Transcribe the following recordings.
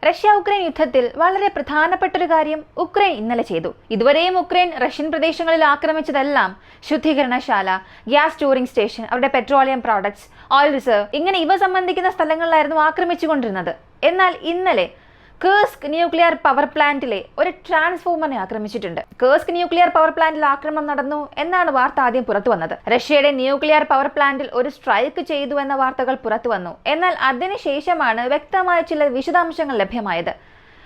Russia Ukraine യുദ്ധത്തിൽ വളരെ പ്രധാനപ്പെട്ട ഒരു കാര്യം ഉക്രൈൻ ഇന്നലെ ചെയ്തു. ഇതുവരെയും ഉക്രൈൻ റഷ്യൻ പ്രദേശങ്ങളിൽ ആക്രമിച്ചതെല്ലാം ശുദ്ധീകരണശാല, ഗ്യാസ് സ്റ്റോറിംഗ് സ്റ്റേഷൻ, അവരുടെ പെട്രോളിയം പ്രോഡക്ട്സ്, ഓയിൽ റിസർവ്, ഇങ്ങനെ ഇവ സംബന്ധിക്കുന്ന സ്ഥലങ്ങളിലായിരുന്നു ആക്രമിച്ചുകൊണ്ടിരുന്നത്. എന്നാൽ ഇന്നലെ കേഴ്സ്ക് ന്യൂക്ലിയർ പവർ പ്ലാന്റിലെ ഒരു ട്രാൻസ്ഫോമറിനെ ആക്രമിച്ചിട്ടുണ്ട്. കേഴ്സ്ക് ന്യൂക്ലിയർ പവർ പ്ലാന്റിൽ ആക്രമണം നടന്നു എന്നാണ് വാർത്ത ആദ്യം പുറത്തു വന്നത്. റഷ്യയുടെ ന്യൂക്ലിയർ പവർ പ്ലാന്റിൽ ഒരു സ്ട്രൈക്ക് ചെയ്തു എന്ന വാർത്തകൾ പുറത്തു വന്നു. എന്നാൽ അതിനുശേഷമാണ് വ്യക്തമായ ചില വിശദാംശങ്ങൾ ലഭ്യമായത്.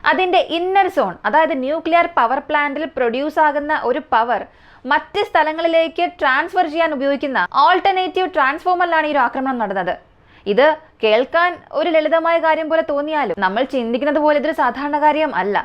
അതിന്റെ ഇന്നർ സോൺ, അതായത് ന്യൂക്ലിയർ പവർ പ്ലാന്റിൽ പ്രൊഡ്യൂസ് ആകുന്ന ഒരു പവർ മറ്റ് സ്ഥലങ്ങളിലേക്ക് ട്രാൻസ്ഫർ ചെയ്യാൻ ഉപയോഗിക്കുന്ന ആൾട്ടർനേറ്റീവ് ട്രാൻസ്ഫോമറിലാണ് ഈ ഒരു ആക്രമണം നടന്നത്. ഇത് കേൾക്കാൻ ഒരു ലളിതമായ കാര്യം പോലെ തോന്നിയാലും നമ്മൾ ചിന്തിക്കുന്നത് പോലെ ഇതൊരു സാധാരണ കാര്യം അല്ല.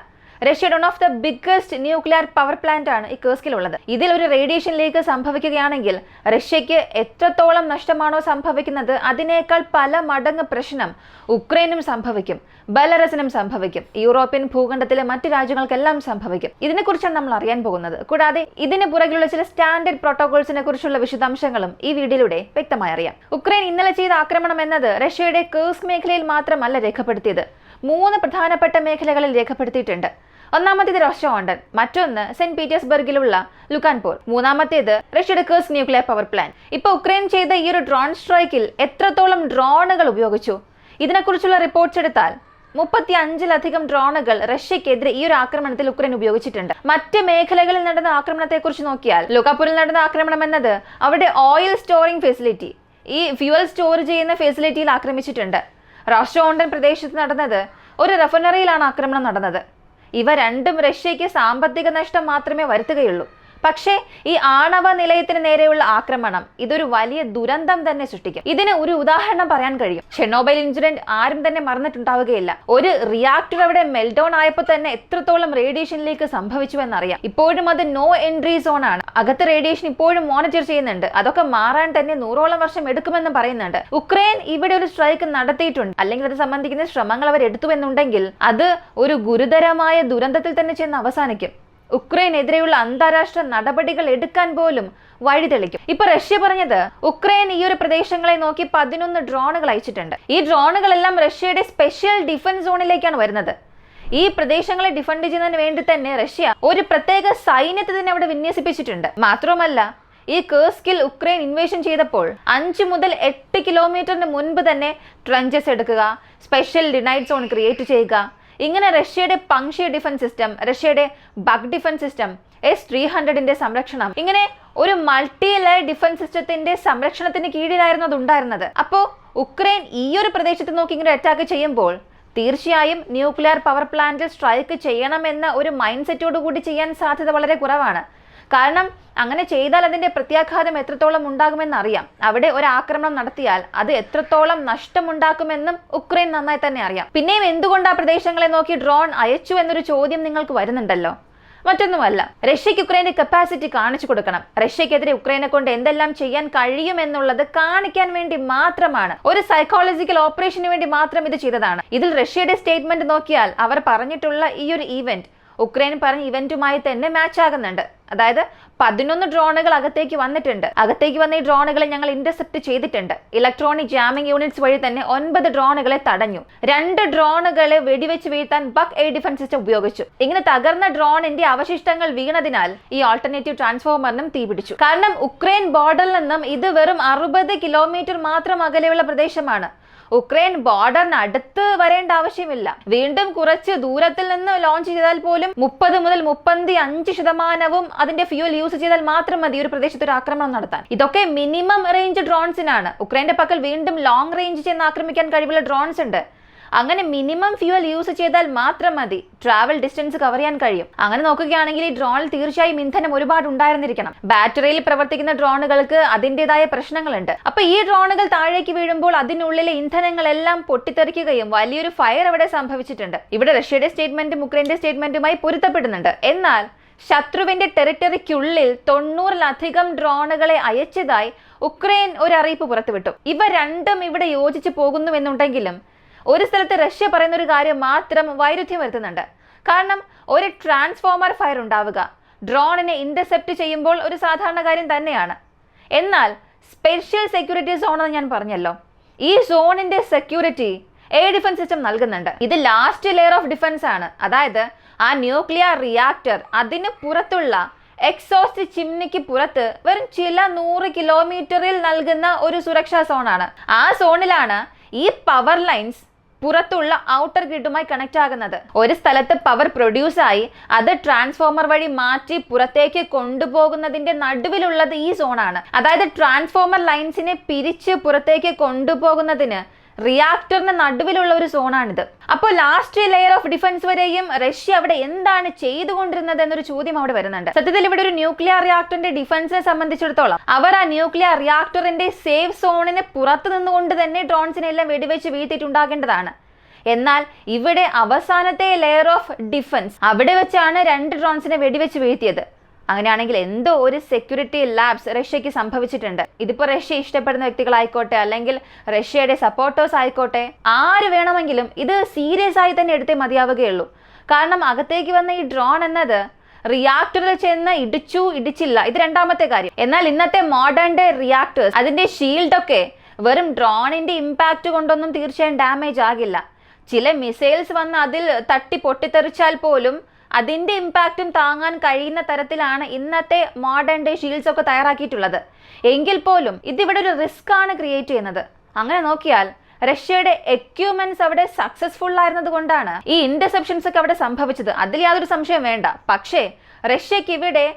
റഷ്യയുടെ one of the biggest nuclear power plant ആണ് ഈ കേഴ്സ്കിലുള്ളത്. ഇതിൽ ഒരു റേഡിയേഷൻ ലീക്ക് സംഭവിക്കുകയാണെങ്കിൽ റഷ്യക്ക് എത്രത്തോളം നഷ്ടമാണോ സംഭവിക്കുന്നത് അതിനേക്കാൾ പല മടങ്ങ് പ്രശ്നം ഉക്രൈനും സംഭവിക്കും, ബെലറസിനും സംഭവിക്കും, യൂറോപ്യൻ ഭൂഖണ്ഡത്തിലെ മറ്റു രാജ്യങ്ങൾക്കെല്ലാം സംഭവിക്കും. ഇതിനെക്കുറിച്ചാണ് നമ്മൾ അറിയാൻ പോകുന്നത്. കൂടാതെ ഇതിന് പുറകിലുള്ള ചില സ്റ്റാൻഡേർഡ് പ്രോട്ടോകോൾസിനെ കുറിച്ചുള്ള വിശദാംശങ്ങളും ഈ വീഡിയോയിലൂടെ വ്യക്തമായി അറിയാം. ഉക്രൈൻ ഇന്നലെ ചെയ്ത ആക്രമണം എന്നത് റഷ്യയുടെ കേഴ്സ്ക് മേഖലയിൽ മാത്രമല്ല രേഖപ്പെടുത്തിയത്, 3 പ്രധാനപ്പെട്ട മേഖലകളിൽ രേഖപ്പെടുത്തിയിട്ടുണ്ട്. ഒന്നാമത്തേത് റോസ്റ്റോണ്ടൻ, മറ്റൊന്ന് സെന്റ് പീറ്റേഴ്സ്ബർഗിലുള്ള ലുക്കാൻപോർ, മൂന്നാമത്തേത് റഷ്യയുടെ കേഴ്സ്ക് ന്യൂക്ലിയർ പവർ പ്ലാന്റ്. ഇപ്പൊ ഉക്രൈൻ ചെയ്ത ഈ ഒരു ഡ്രോൺ സ്ട്രൈക്കിൽ എത്രത്തോളം ഡ്രോണുകൾ ഉപയോഗിച്ചു, ഇതിനെക്കുറിച്ചുള്ള റിപ്പോർട്ട്സ് എടുത്താൽ 35ലധികം ഡ്രോണുകൾ റഷ്യക്കെതിരെ ഈ ഒരു ആക്രമണത്തിൽ ഉക്രൈൻ ഉപയോഗിച്ചിട്ടുണ്ട്. മറ്റ് മേഖലകളിൽ നടന്ന ആക്രമണത്തെക്കുറിച്ച് നോക്കിയാൽ ലുക്കാപൂരിൽ നടന്ന ആക്രമണം എന്നത് അവിടെ ഓയിൽ സ്റ്റോറിംഗ് ഫെസിലിറ്റി, ഈ ഫ്യൂവൽ സ്റ്റോർ ചെയ്യുന്ന ഫെസിലിറ്റിയിൽ ആക്രമിച്ചിട്ടുണ്ട്. റോസ്റ്റോണ്ടൻ പ്രദേശത്ത് നടന്നത് ഒരു റഫൈനറിയിലാണ് ആക്രമണം നടന്നത്. ഇവ രണ്ടും റഷ്യയ്ക്ക് സാമ്പത്തിക നഷ്ടം മാത്രമേ വരുത്തുകയുള്ളൂ. പക്ഷേ ഈ ആണവ നിലയത്തിന് നേരെയുള്ള ആക്രമണം ഇതൊരു വലിയ ദുരന്തം തന്നെ സൃഷ്ടിക്കും. ഇതിന് ഒരു ഉദാഹരണം പറയാൻ കഴിയും. ചെർണോബൈൽ ഇൻസിഡന്റ് ആരും തന്നെ മറന്നിട്ടുണ്ടാവുകയില്ല. ഒരു റിയാക്ടർ അവിടെ മെൽഡൗൺ ആയപ്പോൾ തന്നെ എത്രത്തോളം റേഡിയേഷനിലേക്ക് സംഭവിച്ചു എന്നറിയാം. ഇപ്പോഴും അത് നോ എൻട്രി സോൺ ആണ്. അകത്ത് റേഡിയേഷൻ ഇപ്പോഴും മോണിറ്റർ ചെയ്യുന്നുണ്ട്. അതൊക്കെ മാറാൻ തന്നെ 100ഓളം വർഷം എടുക്കുമെന്ന് പറയുന്നുണ്ട്. ഉക്രൈൻ ഇവിടെ ഒരു സ്ട്രൈക്ക് നടത്തിയിട്ടുണ്ട്, അല്ലെങ്കിൽ അത് സംബന്ധിക്കുന്ന ശ്രമങ്ങൾ അവർ എടുത്തുവെന്നുണ്ടെങ്കിൽ അത് ഒരു ഗുരുതരമായ ദുരന്തത്തിൽ തന്നെ ചെന്ന് അവസാനിക്കും. ഉക്രൈനെതിരെയുള്ള അന്താരാഷ്ട്ര നടപടികൾ എടുക്കാൻ പോലും വഴിതെളിക്കും. ഇപ്പൊ റഷ്യ പറഞ്ഞത് ഉക്രൈൻ ഈ ഒരു പ്രദേശങ്ങളെ നോക്കി 11 ഡ്രോണുകൾ അയച്ചിട്ടുണ്ട്. ഈ ഡ്രോണുകളെല്ലാം റഷ്യയുടെ സ്പെഷ്യൽ ഡിഫൻസ് സോണിലേക്കാണ് വരുന്നത്. ഈ പ്രദേശങ്ങളെ ഡിഫെൻഡ് ചെയ്യുന്നതിന് വേണ്ടി തന്നെ റഷ്യ ഒരു പ്രത്യേക സൈന്യത്തെ തന്നെ അവിടെ വിന്യസിപ്പിച്ചിട്ടുണ്ട്. മാത്രമല്ല ഈ കേഴ്സ്കിൽ ഉക്രൈൻ ഇൻവേഷൻ ചെയ്തപ്പോൾ 5 മുതൽ 8 കിലോമീറ്ററിന് മുൻപ് തന്നെ ട്രഞ്ചസ് എടുക്കുക, സ്പെഷ്യൽ ഡിനൈഡ് സോൺ ക്രിയേറ്റ് ചെയ്യുക, ഇങ്ങനെ റഷ്യയുടെ പങ്ക്ഷ്യ ഡിഫൻസ് സിസ്റ്റം, റഷ്യയുടെ ബഗ് ഡിഫൻസ് സിസ്റ്റം, S-300ന്റെ സംരക്ഷണം, ഇങ്ങനെ ഒരു മൾട്ടി ലെയർ ഡിഫൻസ് സിസ്റ്റത്തിന്റെ സംരക്ഷണത്തിന് കീഴിലായിരുന്നു അത് ഉണ്ടായിരുന്നത്. അപ്പോൾ ഉക്രൈൻ ഈ ഒരു പ്രദേശത്ത് നോക്കി ഇങ്ങനെ അറ്റാക്ക് ചെയ്യുമ്പോൾ തീർച്ചയായും ന്യൂക്ലിയർ പവർ പ്ലാന്റിൽ സ്ട്രൈക്ക് ചെയ്യണമെന്ന ഒരു മൈൻഡ് സെറ്റോടു കൂടി ചെയ്യാൻ സാധ്യത വളരെ കുറവാണ്. കാരണം അങ്ങനെ ചെയ്താൽ അതിന്റെ പ്രത്യാഘാതം എത്രത്തോളം ഉണ്ടാകുമെന്ന് അറിയാം. അവിടെ ഒരു ആക്രമണം നടത്തിയാൽ അത് എത്രത്തോളം നഷ്ടമുണ്ടാക്കുമെന്നും ഉക്രൈൻ നന്നായി തന്നെ അറിയാം. പിന്നെയും എന്തുകൊണ്ട് ആ പ്രദേശങ്ങളെ നോക്കി ഡ്രോൺ അയച്ചു എന്നൊരു ചോദ്യം നിങ്ങൾക്ക് വരുന്നുണ്ടല്ലോ. മറ്റൊന്നുമല്ല, റഷ്യക്ക് ഉക്രൈന്റെ കപ്പാസിറ്റി കാണിച്ചു കൊടുക്കണം. റഷ്യക്കെതിരെ ഉക്രൈനെ കൊണ്ട് എന്തെല്ലാം ചെയ്യാൻ കഴിയുമെന്നുള്ളത് കാണിക്കാൻ വേണ്ടി മാത്രമാണ്, ഒരു സൈക്കോളജിക്കൽ ഓപ്പറേഷന് വേണ്ടി മാത്രം ഇത് ചെയ്തതാണ്. ഇതിൽ റഷ്യയുടെ സ്റ്റേറ്റ്മെന്റ് നോക്കിയാൽ അവർ പറഞ്ഞിട്ടുള്ള ഈ ഒരു ഈവന്റ് ഉക്രൈൻ പറഞ്ഞ ഇവന്റുമായി തന്നെ മാച്ച് ആകുന്നുണ്ട്. അതായത് 11 ഡ്രോണുകൾ അകത്തേക്ക് വന്നിട്ടുണ്ട്. അകത്തേക്ക് വന്ന ഈ ഡ്രോണുകളെ ഞങ്ങൾ ഇന്റർസെപ്റ്റ് ചെയ്തിട്ടുണ്ട്. ഇലക്ട്രോണിക് ജാമിംഗ് യൂണിറ്റ്സ് വഴി തന്നെ 9 ഡ്രോണുകളെ തടഞ്ഞു. 2 ഡ്രോണുകളെ വെടിവെച്ച് വീഴ്ത്താൻ ബഗ് എയർ ഡിഫൻസ് സിസ്റ്റം ഉപയോഗിച്ചു. ഇങ്ങനെ തകർന്ന ഡ്രോണിന്റെ അവശിഷ്ടങ്ങൾ വീണതിനാൽ ഈ ആൾട്ടർനേറ്റീവ് ട്രാൻസ്ഫോമറിനും തീപിടിച്ചു. കാരണം ഉക്രൈൻ ബോർഡറിൽ നിന്നും ഇത് വെറും 60 കിലോമീറ്റർ മാത്രം അകലെയുള്ള പ്രദേശമാണ്. ഉക്രൈൻ ബോർഡറിന് അടുത്ത് വരേണ്ട ആവശ്യമില്ല. വീണ്ടും കുറച്ച് ദൂരത്തിൽ നിന്ന് ലോഞ്ച് ചെയ്താൽ പോലും 30 മുതൽ 35% അതിന്റെ ഫ്യൂൽ യൂസ് ചെയ്താൽ മാത്രം മതി ഒരു പ്രദേശത്ത് ഒരു ആക്രമണം നടത്താൻ. ഇതൊക്കെ മിനിമം റേഞ്ച് ഡ്രോൺസിനാണ്. ഉക്രൈന്റെ പക്കൽ വീണ്ടും ലോങ് റേഞ്ച് ചെന്ന് ആക്രമിക്കാൻ കഴിവുള്ള ഡ്രോൺസ് ഉണ്ട്. അങ്ങനെ മിനിമം ഫ്യൂൽ യൂസ് ചെയ്താൽ മാത്രം മതി ട്രാവൽ ഡിസ്റ്റൻസ് കവർ ചെയ്യാൻ കഴിയും. അങ്ങനെ നോക്കുകയാണെങ്കിൽ ഈ ഡ്രോണിൽ തീർച്ചയായും ഇന്ധനം ഒരുപാട് ഉണ്ടായിരുന്നിരിക്കണം. ബാറ്ററിയിൽ പ്രവർത്തിക്കുന്ന ഡ്രോണുകൾക്ക് അതിൻ്റെതായ പ്രശ്നങ്ങളുണ്ട്. അപ്പൊ ഈ ഡ്രോണുകൾ താഴേക്ക് വീഴുമ്പോൾ അതിനുള്ളിലെ ഇന്ധനങ്ങളെല്ലാം പൊട്ടിത്തെറിക്കുകയും വലിയൊരു ഫയർ അവിടെ സംഭവിച്ചിട്ടുണ്ട്. ഇവിടെ റഷ്യയുടെ സ്റ്റേറ്റ്മെന്റും ഉക്രൈന്റെ സ്റ്റേറ്റ്മെന്റുമായി പൊരുത്തപ്പെടുന്നുണ്ട്. എന്നാൽ ശത്രുവിന്റെ ടെറിട്ടറിക്കുള്ളിൽ 90ലധികം ഡ്രോണുകളെ അയച്ചതായി ഉക്രൈൻ ഒരു അറിയിപ്പ് പുറത്തുവിട്ടു. ഇവ രണ്ടും ഇവിടെ യോജിച്ചു പോകുന്നുവെന്നുണ്ടെങ്കിലും ഒരു സ്ഥലത്ത് റഷ്യ പറയുന്ന ഒരു കാര്യം മാത്രം വൈരുദ്ധ്യം വരുത്തുന്നുണ്ട്. കാരണം ഒരു ട്രാൻസ്ഫോമർ ഫയർ ഉണ്ടാവുക ഡ്രോണിനെ ഇന്റർസെപ്റ്റ് ചെയ്യുമ്പോൾ ഒരു സാധാരണ കാര്യം തന്നെയാണ്. എന്നാൽ സ്പെഷ്യൽ സെക്യൂരിറ്റി സോൺ എന്ന് ഞാൻ പറഞ്ഞല്ലോ, ഈ സോണിന്റെ സെക്യൂരിറ്റി എയർ ഡിഫൻസ് സിസ്റ്റം നൽകുന്നുണ്ട്. ഇത് ലാസ്റ്റ് ലെയർ ഓഫ് ഡിഫൻസ് ആണ്. അതായത് ആ ന്യൂക്ലിയർ റിയാക്ടർ അതിന് പുറത്തുള്ള എക്സോസ്റ്റ് ചിമ്നിക്ക് പുറത്ത് വെറും ചില 100 കിലോമീറ്ററിൽ നൽകുന്ന ഒരു സുരക്ഷാ സോണാണ്. ആ സോണിലാണ് ഈ പവർ ലൈൻസ് പുറത്തുള്ള ഔട്ടർ ഗ്രിഡുമായി കണക്ട് ആകുന്നത്. ഒരു സ്ഥലത്ത് പവർ പ്രൊഡ്യൂസ് ആയി അത് ട്രാൻസ്ഫോമർ വഴി മാറ്റി പുറത്തേക്ക് കൊണ്ടുപോകുന്നതിന്റെ നടുവിലുള്ളത് ഈ സോണാണ്. അതായത് ട്രാൻസ്ഫോമർ ലൈൻസിനെ പിരിച്ച് പുറത്തേക്ക് കൊണ്ടുപോകുന്നതിന് റിയാക്ടറിന് നടുവിലുള്ള ഒരു സോണാണിത്. അപ്പോൾ ലാസ്റ്റ് ലെയർ ഓഫ് ഡിഫൻസ് വരെയും റഷ്യ അവിടെ എന്താണ് ചെയ്തുകൊണ്ടിരുന്നത് എന്നൊരു ചോദ്യം അവിടെ വരുന്നുണ്ട്. സത്യത്തിൽ ഇവിടെ ഒരു ന്യൂക്ലിയർ റിയാക്ടറിന്റെ ഡിഫൻസിനെ സംബന്ധിച്ചിടത്തോളം അവർ ആ ന്യൂക്ലിയർ റിയാക്ടറിന്റെ സേഫ് സോണിന് പുറത്തു നിന്നുകൊണ്ട് തന്നെ ഡ്രോൺസിനെ എല്ലാം വെടിവെച്ച് വീഴ്ത്തിയിട്ടുണ്ടാകേണ്ടതാണ്. എന്നാൽ ഇവിടെ അവസാനത്തെ ലെയർ ഓഫ് ഡിഫൻസ് അവിടെ വെച്ചാണ് 2 ഡ്രോൺസിനെ വെടിവെച്ച് വീഴ്ത്തിയത്. അങ്ങനെയാണെങ്കിൽ എന്തോ ഒരു സെക്യൂരിറ്റി ലാബ്സ് റഷ്യക്ക് സംഭവിച്ചിട്ടുണ്ട്. ഇതിപ്പോ റഷ്യ ഇഷ്ടപ്പെടുന്ന വ്യക്തികളായിക്കോട്ടെ അല്ലെങ്കിൽ റഷ്യയുടെ സപ്പോർട്ടേഴ്സ് ആയിക്കോട്ടെ, ആര് വേണമെങ്കിലും ഇത് സീരിയസ് ആയി തന്നെ എടുത്തേ മതിയാവുകയുള്ളൂ. കാരണം അകത്തേക്ക് വന്ന ഈ ഡ്രോൺ എന്നത് റിയാക്ടറിൽ ചെന്ന് ഇടിച്ചില്ല, ഇത് രണ്ടാമത്തെ കാര്യം. എന്നാൽ ഇന്നത്തെ മോഡേൺ ഡേ റിയാക്ടേഴ്സ് അതിന്റെ ഷീൽഡൊക്കെ വെറും ഡ്രോണിന്റെ ഇമ്പാക്ട് കൊണ്ടൊന്നും തീർച്ചയായും ഡാമേജ് ആകില്ല. ചില മിസൈൽസ് വന്ന് അതിൽ തട്ടി പൊട്ടിത്തെറിച്ചാൽ പോലും അതിന്റെ ഇമ്പാക്റ്റും താങ്ങാൻ കഴിയുന്ന തരത്തിലാണ് ഇന്നത്തെ മോഡേൺ ഡേ ഷീൽഡ്സ് ഒക്കെ തയ്യാറാക്കിയിട്ടുള്ളത്. എങ്കിൽ പോലും ഇതിവിടെ ഒരു റിസ്ക് ആണ് ക്രിയേറ്റ് ചെയ്യുന്നത്. അങ്ങനെ നോക്കിയാൽ റഷ്യയുടെ എക്യുപ്മെന്റ്സ് അവിടെ സക്സസ്ഫുൾ ആയിരുന്നത് കൊണ്ടാണ് ഈ ഇന്റർസെപ്ഷൻസ് ഒക്കെ അവിടെ സംഭവിച്ചത്. അതിൽ യാതൊരു സംശയം വേണ്ട. പക്ഷേ റഷ്യക്ക് ഇവിടെ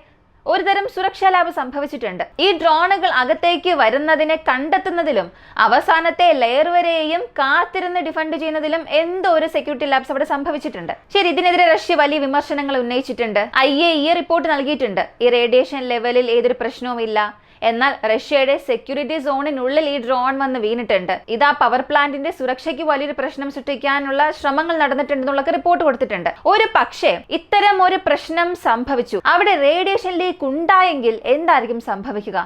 ഒരു തരം സുരക്ഷാ ലാഭം സംഭവിച്ചിട്ടുണ്ട്. ഈ ഡ്രോണുകൾ അകത്തേക്ക് വരുന്നതിനെ കണ്ടെത്തുന്നതിലും അവസാനത്തെ ലെയർ വരെയും കാത്തിരുന്ന് ഡിഫെൻഡ് ചെയ്യുന്നതിലും എന്തോ ഒരു സെക്യൂരിറ്റി ലാബ്സ് അവിടെ സംഭവിച്ചിട്ടുണ്ട്. ശരി, ഇതിനെതിരെ റഷ്യ വലിയ വിമർശനങ്ങൾ ഉന്നയിച്ചിട്ടുണ്ട്. IAEA റിപ്പോർട്ട് നൽകിയിട്ടുണ്ട്. ഈ റേഡിയേഷൻ ലെവലിൽ ഏതൊരു പ്രശ്നവും ഇല്ല. എന്നാൽ റഷ്യയുടെ സെക്യൂരിറ്റി സോണിനുള്ളിൽ ഈ ഡ്രോൺ വന്ന് വീണിട്ടുണ്ട്. ഇത് ആ പവർ പ്ലാന്റിന്റെ സുരക്ഷയ്ക്ക് വലിയൊരു പ്രശ്നം സൃഷ്ടിക്കാനുള്ള ശ്രമങ്ങൾ നടന്നിട്ടുണ്ടെന്നുള്ള റിപ്പോർട്ട് കൊടുത്തിട്ടുണ്ട്. ഒരു പക്ഷേ ഇത്തരം ഒരു പ്രശ്നം സംഭവിച്ചു, അവിടെ റേഡിയേഷൻ ലീക്ക് ഉണ്ടായെങ്കിൽ എന്തായിരിക്കും സംഭവിക്കുക?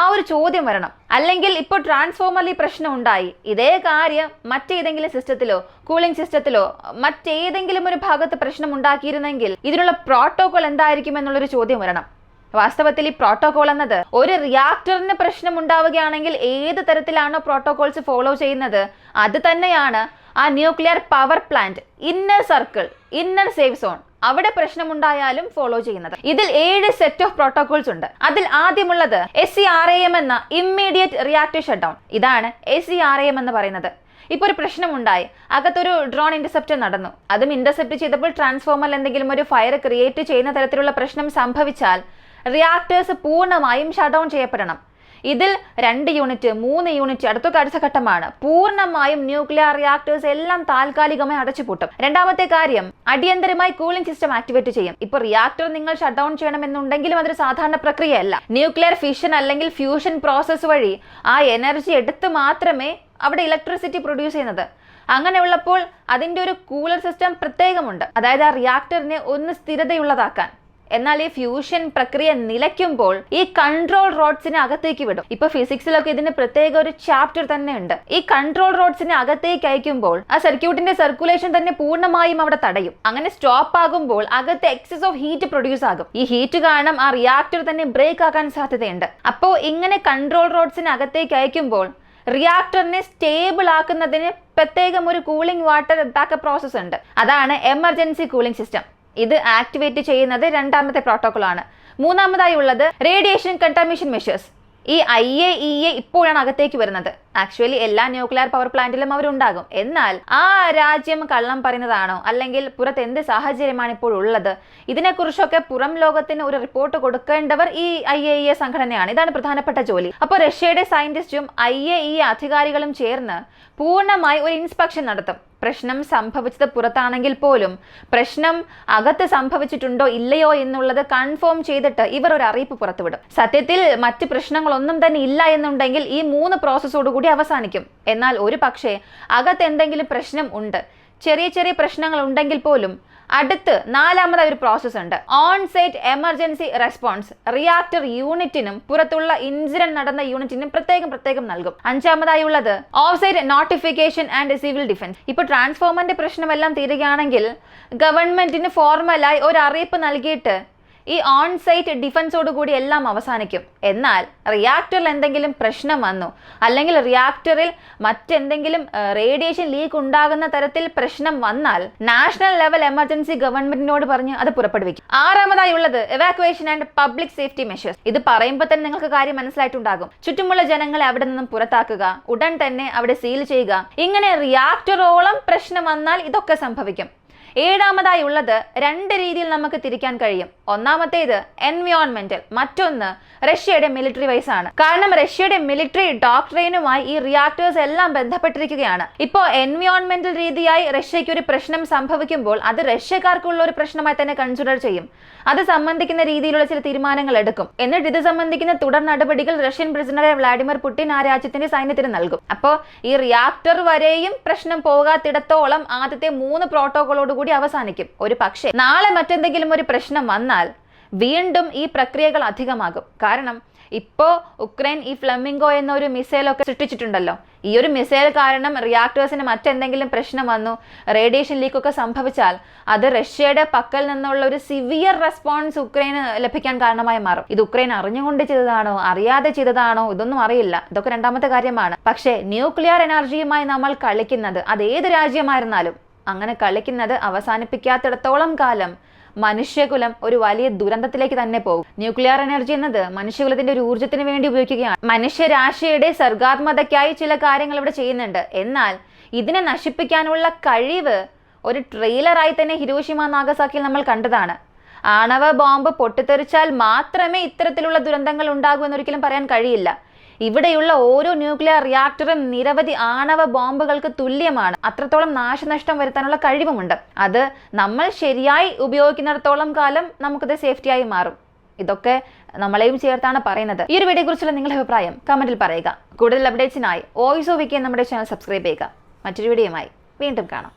ആ ഒരു ചോദ്യം വരണം. അല്ലെങ്കിൽ ഇപ്പോൾ ട്രാൻസ്ഫോമറിൽ ഈ പ്രശ്നം ഉണ്ടായി, ഇതേ കാര്യം മറ്റേതെങ്കിലും സിസ്റ്റത്തിലോ കൂളിംഗ് സിസ്റ്റത്തിലോ മറ്റേതെങ്കിലും ഒരു ഭാഗത്ത് പ്രശ്നം ഉണ്ടാക്കിയിരുന്നെങ്കിൽ ഇതിനുള്ള പ്രോട്ടോകോൾ എന്തായിരിക്കും എന്നുള്ളൊരു ചോദ്യം വരണം. വാസ്തവത്തിൽ ഈ പ്രോട്ടോകോൾ എന്നത് ഒരു റിയാക്ടറിന് പ്രശ്നം ഉണ്ടാവുകയാണെങ്കിൽ ഏത് തരത്തിലാണോ പ്രോട്ടോകോൾസ് ഫോളോ ചെയ്യുന്നത് അത് തന്നെയാണ് ആ nuclear power plant inner circle, inner safe zone അവിടെ പ്രശ്നമുണ്ടായാലും ഫോളോ ചെയ്യുന്നത്. ഇതിൽ 7 സെറ്റ് ഓഫ് പ്രോട്ടോകോൾസ് ഉണ്ട്. അതിൽ ആദ്യമുള്ളത് SCRAM എന്ന ഇമ്മീഡിയറ്റ് റിയാക്ടർ ഷട്ട് ഡൗൺ. ഇതാണ് SCRAM എന്ന് പറയുന്നത്. ഇപ്പോൾ ഒരു പ്രശ്നമുണ്ടായി, അകത്തൊരു ഡ്രോൺ ഇന്റർസെപ്റ്റർ നടന്നു. അതും ഇന്റർസെപ്റ്റ് ചെയ്തപ്പോൾ ട്രാൻസ്ഫോമറിൽ എന്തെങ്കിലും ഒരു ഫയർ ക്രിയേറ്റ് ചെയ്യുന്ന തരത്തിലുള്ള പ്രശ്നം സംഭവിച്ചാൽ റിയാക്ടേഴ്സ് പൂർണ്ണമായും ഷട്ട് ഡൗൺ ചെയ്യപ്പെടണം. ഇതിൽ 2 യൂണിറ്റ് 3 യൂണിറ്റ് അടുത്ത ഘട്ടമാണ്. പൂർണ്ണമായും ന്യൂക്ലിയർ റിയാക്ടേഴ്സ് എല്ലാം താൽക്കാലികമായി അടച്ചുപൂട്ടും. രണ്ടാമത്തെ കാര്യം, അടിയന്തരമായി കൂളിംഗ് സിസ്റ്റം ആക്ടിവേറ്റ് ചെയ്യും. ഇപ്പോൾ റിയാക്ടർ നിങ്ങൾ ഷട്ട് ഡൗൺ ചെയ്യണമെന്നുണ്ടെങ്കിലും അതൊരു സാധാരണ പ്രക്രിയയല്ല. ന്യൂക്ലിയർ ഫിഷൻ അല്ലെങ്കിൽ ഫ്യൂഷൻ പ്രോസസ് വഴി ആ എനർജി എടുത്ത് മാത്രമേ അവിടെ ഇലക്ട്രിസിറ്റി പ്രൊഡ്യൂസ് ചെയ്യുന്നത്. അങ്ങനെ ഉള്ളപ്പോൾ അതിന്റെ ഒരു കൂളർ സിസ്റ്റം പ്രത്യേകമുണ്ട്. അതായത് ആ റിയാക്ടറിനെ ഒന്ന് സ്ഥിരതയുള്ളതാക്കാൻ. എന്നാൽ ഈ ഫ്യൂഷൻ പ്രക്രിയ നിലയ്ക്കുമ്പോൾ ഈ കൺട്രോൾ റോഡ്സിനെ അകത്തേക്ക് വിടും. ഇപ്പൊ ഫിസിക്സിലൊക്കെ ഇതിന് പ്രത്യേക ഒരു ചാപ്റ്റർ തന്നെ ഉണ്ട്. ഈ കൺട്രോൾ റോഡ്സിനെ അകത്തേക്ക് അയക്കുമ്പോൾ ആ സർക്യൂട്ടിന്റെ സർക്കുലേഷൻ തന്നെ പൂർണ്ണമായും അവിടെ തടയും. അങ്ങനെ സ്റ്റോപ്പ് ആകുമ്പോൾ അകത്ത് എക്സസ് ഓഫ് ഹീറ്റ് പ്രൊഡ്യൂസ് ആകും. ഈ ഹീറ്റ് കാരണം ആ റിയാക്ടർ തന്നെ ബ്രേക്ക് ആക്കാൻ സാധ്യതയുണ്ട്. അപ്പോൾ ഇങ്ങനെ കൺട്രോൾ റോഡ്സിനെ അകത്തേക്ക് അയക്കുമ്പോൾ റിയാക്ടറിനെ സ്റ്റേബിൾ ആക്കുന്നതിന് പ്രത്യേകം ഒരു കൂളിംഗ് വാട്ടർ ബാക്കപ്പ് പ്രോസസ് ഉണ്ട്. അതാണ് എമർജൻസി കൂളിംഗ് സിസ്റ്റം. ഇത് ആക്ടിവേറ്റ് ചെയ്യുന്നത് രണ്ടാമത്തെ പ്രോട്ടോകോൾ ആണ്. മൂന്നാമതായി ഉള്ളത് റേഡിയേഷൻ കണ്ടാമിനേഷൻ മെഷേഴ്സ്. ഈ IAEA ഇപ്പോഴാണ് അകത്തേക്ക് വരുന്നത്. ആക്ച്വലി എല്ലാ ന്യൂക്ലിയർ പവർ പ്ലാന്റിലും അവരുണ്ടാകും. എന്നാൽ ആ രാജ്യം കള്ളം പറയുന്നതാണോ അല്ലെങ്കിൽ പുറത്ത് എന്ത് സാഹചര്യമാണ് ഇപ്പോൾ ഉള്ളത്, ഇതിനെക്കുറിച്ചൊക്കെ പുറം ലോകത്തിന് ഒരു റിപ്പോർട്ട് കൊടുക്കേണ്ടവർ ഈ IAEA സംഘടനയാണ്. ഇതാണ് പ്രധാനപ്പെട്ട ജോലി. അപ്പോൾ റഷ്യയുടെ സയന്റിസ്റ്റും IAEA അധികാരികളും ചേർന്ന് പൂർണ്ണമായി ഒരു ഇൻസ്പെക്ഷൻ നടത്തും. പ്രശ്നം സംഭവിച്ചത് പുറത്താണെങ്കിൽ പോലും പ്രശ്നം അകത്ത് സംഭവിച്ചിട്ടുണ്ടോ ഇല്ലയോ എന്നുള്ളത് കൺഫേം ചെയ്തിട്ട് ഇവർ ഒരു അറിയിപ്പ് പുറത്തുവിടും. സത്യത്തിൽ മറ്റ് പ്രശ്നങ്ങളൊന്നും തന്നെ ഇല്ല എന്നുണ്ടെങ്കിൽ ഈ 3 പ്രോസസ്സോടുകൂടി അവസാനിക്കും. എന്നാൽ ഒരു പക്ഷേ അകത്ത് എന്തെങ്കിലും പ്രശ്നം ഉണ്ട്, ചെറിയ പ്രശ്നങ്ങൾ ഉണ്ടെങ്കിൽ പോലും അടുത്ത് 4ാമതായ ഒരു പ്രോസസ് ഉണ്ട്. On site emergency response reactor യൂണിറ്റിനും പുറത്തുള്ള ഇൻസിഡന്റ് നടന്ന യൂണിറ്റിനും പ്രത്യേകം നൽകും. 5ാമതായി ഉള്ളത് off site notification and civil defence. ഇപ്പൊ ട്രാൻസ്ഫോമറിന്റെ പ്രശ്നമെല്ലാം തീരുകയാണെങ്കിൽ ഗവൺമെന്റിന് ഫോർമലായി ഒരു അറിയിപ്പ് നൽകിയിട്ട് ഈ ഓൺ സൈറ്റ് ഡിഫൻസോട് കൂടി എല്ലാം അവസാനിക്കും. എന്നാൽ റിയാക്ടറിൽ എന്തെങ്കിലും പ്രശ്നം വന്നു, അല്ലെങ്കിൽ റിയാക്ടറിൽ മറ്റെന്തെങ്കിലും റേഡിയേഷൻ ലീക്ക് ഉണ്ടാകുന്ന തരത്തിൽ പ്രശ്നം വന്നാൽ നാഷണൽ ലെവൽ എമർജൻസി ഗവൺമെന്റിനോട് പറഞ്ഞ് അത് പുറപ്പെടുവിക്കും. ആറാമതായി ഉള്ളത് എവാക്യുവേഷൻ ആൻഡ് പബ്ലിക് സേഫ്റ്റി മെഷേഴ്സ്. ഇത് പറയുമ്പോൾ തന്നെ നിങ്ങൾക്ക് കാര്യം മനസ്സിലായിട്ടുണ്ടാകും. ചുറ്റുമുള്ള ജനങ്ങളെ അവിടെ നിന്നും പുറത്താക്കുക, ഉടൻ തന്നെ അവിടെ സീൽ ചെയ്യുക. ഇങ്ങനെ റിയാക്ടറോളം പ്രശ്നം വന്നാൽ ഇതൊക്കെ സംഭവിക്കും. ഏഴാമതായി ഉള്ളത് രണ്ട് രീതിയിൽ നമുക്ക് തിരിക്കാൻ കഴിയും. ഒന്നാമത്തേത് എൻവയോൺമെന്റൽ, മറ്റൊന്ന് റഷ്യയുടെ മിലിറ്ററി വൈസ് ആണ്. കാരണം റഷ്യയുടെ മിലിറ്ററി ഡോക്ട്രൈനുമായി ഈ റിയാക്ടേഴ്സ് എല്ലാം ബന്ധപ്പെട്ടിരിക്കുകയാണ്. ഇപ്പോൾ എൻവയോൺമെന്റൽ രീതിയായി റഷ്യയ്ക്ക് ഒരു പ്രശ്നം സംഭവിക്കുമ്പോൾ അത് റഷ്യക്കാർക്കുള്ള ഒരു പ്രശ്നമായി തന്നെ കൺസിഡർ ചെയ്യും. അത് സംബന്ധിക്കുന്ന രീതിയിലുള്ള ചില തീരുമാനങ്ങൾ എടുക്കും. എന്നിട്ട് ഇത് സംബന്ധിക്കുന്ന തുടർ നടപടികൾ റഷ്യൻ പ്രസിഡന്റ് വ്ളാഡിമിർ പുടിൻ ആ രാജ്യത്തിന്റെ സൈന്യത്തിന് നൽകും. അപ്പോൾ ഈ റിയാക്ടർ വരെയും പ്രശ്നം പോകാത്തിടത്തോളം ആദ്യത്തെ 3 പ്രോട്ടോകോളോട് കൂടി അവസാനിക്കും. ഒരു പക്ഷേ നാളെ മറ്റെന്തെങ്കിലും ഒരു പ്രശ്നം വന്നാൽ വീണ്ടും ഈ പ്രക്രിയകൾ അധികമാകും. കാരണം ഇപ്പോ ഉക്രൈൻ ഈ ഫ്ലമിംഗോ എന്ന ഒരു മിസൈലൊക്കെ സൃഷ്ടിച്ചിട്ടുണ്ടല്ലോ. ഈ ഒരു മിസൈൽ കാരണം റിയാക്ടേഴ്സിന് മറ്റെന്തെങ്കിലും പ്രശ്നം വന്നു, റേഡിയേഷൻ ലീക്കൊക്കെ സംഭവിച്ചാൽ അത് റഷ്യയുടെ പക്കൽ നിന്നുള്ള ഒരു സിവിയർ റെസ്പോൺസ് ഉക്രൈന് ലഭിക്കാൻ കാരണമായി മാറും. ഇത് ഉക്രൈൻ അറിഞ്ഞുകൊണ്ട് ചെയ്തതാണോ അറിയാതെ ചെയ്തതാണോ ഇതൊന്നും അറിയില്ല. ഇതൊക്കെ രണ്ടാമത്തെ കാര്യമാണ്. പക്ഷേ ന്യൂക്ലിയർ എനർജിയുമായി നമ്മൾ കളിക്കുന്നത്, അത് ഏത് രാജ്യമായിരുന്നാലും അങ്ങനെ കളിക്കുന്നത് അവസാനിപ്പിക്കാത്തിടത്തോളം കാലം മനുഷ്യകുലം ഒരു വലിയ ദുരന്തത്തിലേക്ക് തന്നെ പോകും. ന്യൂക്ലിയർ എനർജി എന്നത് മനുഷ്യകുലത്തിന്റെ ഒരു ഊർജ്ജത്തിന് വേണ്ടി ഉപയോഗിക്കുകയാണ്. മനുഷ്യരാശിയുടെ സർഗാത്മകതയ്ക്കായി ചില കാര്യങ്ങൾ ഇവിടെ ചെയ്യുന്നുണ്ട്. എന്നാൽ ഇതിനെ നശിപ്പിക്കാനുള്ള കഴിവ് ഒരു ട്രെയിലറായി തന്നെ ഹിരോഷിമ നാഗസാക്കിയിൽ നമ്മൾ കണ്ടതാണ്. ആണവ ബോംബ് പൊട്ടിത്തെറിച്ചാൽ മാത്രമേ ഇത്തരത്തിലുള്ള ദുരന്തങ്ങൾ ഉണ്ടാകൂ എന്നൊരിക്കലും പറയാൻ കഴിയില്ല. ഇവിടെയുള്ള ഓരോ ന്യൂക്ലിയർ റിയാക്ടറും നിരവധി ആണവ ബോംബുകൾക്ക് തുല്യമാണ്. അത്രത്തോളം നാശനഷ്ടം വരുത്താനുള്ള കഴിവുമുണ്ട്. അത് നമ്മൾ ശരിയായി ഉപയോഗിക്കുന്നിടത്തോളം കാലം നമുക്കത് സേഫ്റ്റിയായി മാറും. ഇതൊക്കെ നമ്മളെയും ചേർത്താണ് പറയുന്നത്. ഈ ഒരു വീഡിയോയെ കുറിച്ചുള്ള നിങ്ങളുടെ അഭിപ്രായം കമന്റിൽ പറയുക. കൂടുതൽ അപ്ഡേറ്റ്സിനായി വോയിസ് ഓഫ് വിക്കി നമ്മുടെ ചാനൽ സബ്സ്ക്രൈബ് ചെയ്യുക. മറ്റൊരു വീഡിയോയുമായി വീണ്ടും കാണാം.